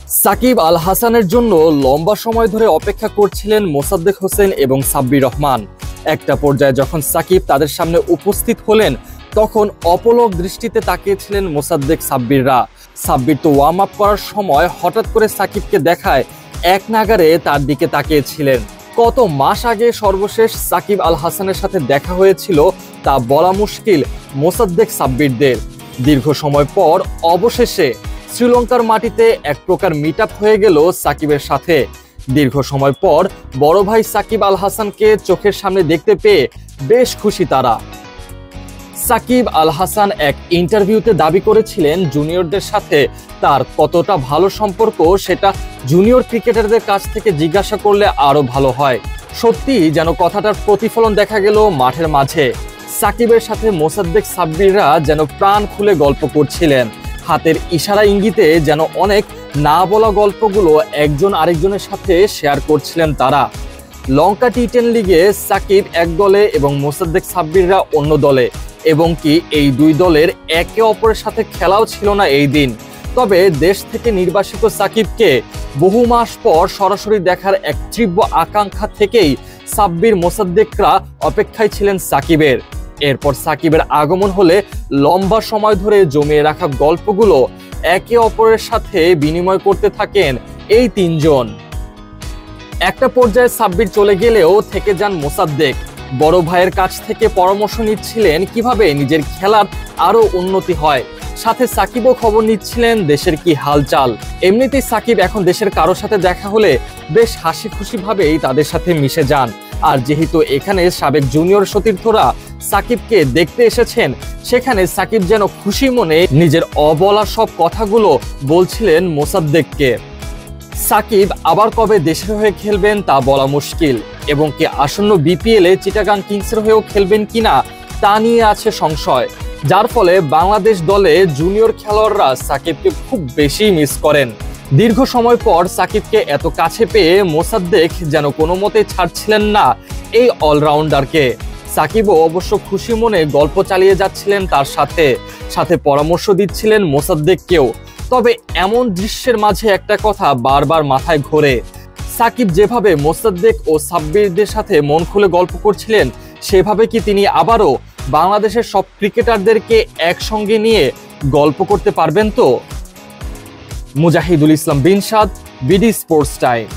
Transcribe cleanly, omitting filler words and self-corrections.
সাকিব আল হাসানের জন্য লম্বা সময় ধরে অপেক্ষা করছিলেন মোসাদ্দেক হোসেন এবং সাব্বির রহমান। একটা পর্যায়ে যখন সাকিব তাদের সামনে উপস্থিত হলেন তখন অপলক দৃষ্টিতে তাকিয়েছিলেন মোসাদ্দেক সাব্বিররা। সাব্বির তো ওয়ার্ম আপ করার সময় হঠাৎ করে সাকিবকে দেখায় এক নাগারে তার দিকে তাকিয়েছিলেন। কত মাস আগে সর্বশেষ সাকিব আল হাসানের সাথে দেখা হয়েছিল তা বলা মুশকিল মোসাদ্দেক সাব্বিরদের। দীর্ঘ সময় পর অবশেষে শ্রীলঙ্কার মাটিতে এক প্রকার মিট আপ হয়ে গেল সাকিবের সাথে। দীর্ঘ সময় পর বড় ভাই সাকিব আল হাসানকে চোখের সামনে দেখতে পেয়ে বেশ খুশি তারা। সাকিব আল হাসান এক ইন্টারভিউতে দাবি করেছিলেন জুনিয়রদের সাথে তার কতটা ভালো সম্পর্ক সেটা জুনিয়র ক্রিকেটারদের কাছ থেকে জিজ্ঞাসা করলে আরো ভালো হয়। সত্যি যেন কথাটার প্রতিফলন দেখা গেল মাঠের মাঝে। সাকিবের সাথে মোসাদ্দেক সাব্বিররা যেন প্রাণ খুলে গল্প করছিলেন। হাতের ইশারা ইঙ্গিতে যেন অনেক না বলা গল্পগুলো একজন আরেকজনের সাথে শেয়ার করছিলেন তারা। লঙ্কা টি10 লিগে সাকিব এক দলে এবং মোসাদ্দেক সাব্বিররা অন্য দলে, এবং কি এই দুই দলের একে অপরের সাথে খেলাও ছিল না এই দিন। তবে দেশ থেকে নির্বাসিত সাকিবকে বহু মাস পর সরাসরি দেখার এক তীব্র আকাঙ্ক্ষা থেকেই সাব্বির মোসাদ্দেকরা অপেক্ষায় ছিলেন সাকিবের। এরপর সাকিবের আগমন হলে লম্বা সময় ধরে জমিয়ে রাখা গল্পগুলো একে অপরের সাথে বিনিময় করতে থাকেন এই তিনজন। একটা পর্যায়ে সাব্বির চলে গেলেও থেকে যান মোসাদ্দেক। বড় ভাইয়ের কাছ থেকে পরামর্শ নিচ্ছিলেন কিভাবে নিজের খেলার আরো উন্নতি হয়, সাথে সাকিবও খবর নিচ্ছিলেন দেশের কি হালচাল। এমনিতেই সাকিব এখন দেশের কারোর সাথে দেখা হলে বেশ হাসি খুশি ভাবেই তাদের সাথে মিশে যান। আর যেহেতু এখানে সাবেক জুনিয়র সতীর্থরা সাকিবকে দেখতে এসেছেন, সেখানে সাকিব যেন খুশি মনে নিজের অবলা সব কথাগুলো বলছিলেন মোসাদ্দেককে। সাকিব আবার কবে দেশের হয়ে খেলবেন তা বলা মুশকিল, এবং কি আসন্ন বিপিএলে চিটাগাং কিংসের হয়েও খেলবেন কিনা তা নিয়ে আছে সংশয়, যার ফলে বাংলাদেশ দলে জুনিয়র খেলোয়াড়রা সাকিবকে খুব বেশি মিস করেন। দীর্ঘ সময় পর সাকিবকে এত কাছে পেয়ে মোসাদ্দেক যেন কোনো মতে ছাড়ছিলেন না এই অলরাউন্ডারকে। সাকিবও অবশ্য খুশি মনে গল্প চালিয়ে যাচ্ছিলেন তার সাথে, সাথে পরামর্শ দিচ্ছিলেন মোসাদ্দেককেও। তবে এমন দৃশ্যের মাঝে একটা কথা বারবার মাথায় ঘোরে, সাকিব যেভাবে মোসাদ্দেক ও সাব্বিরদের সাথে মন খুলে গল্প করছিলেন, সেভাবে কি তিনি আবারও বাংলাদেশের সব ক্রিকেটারদেরকে একসঙ্গে নিয়ে গল্প করতে পারবেন তো? Mujahidul Islam বিনশাদ, BD sports time.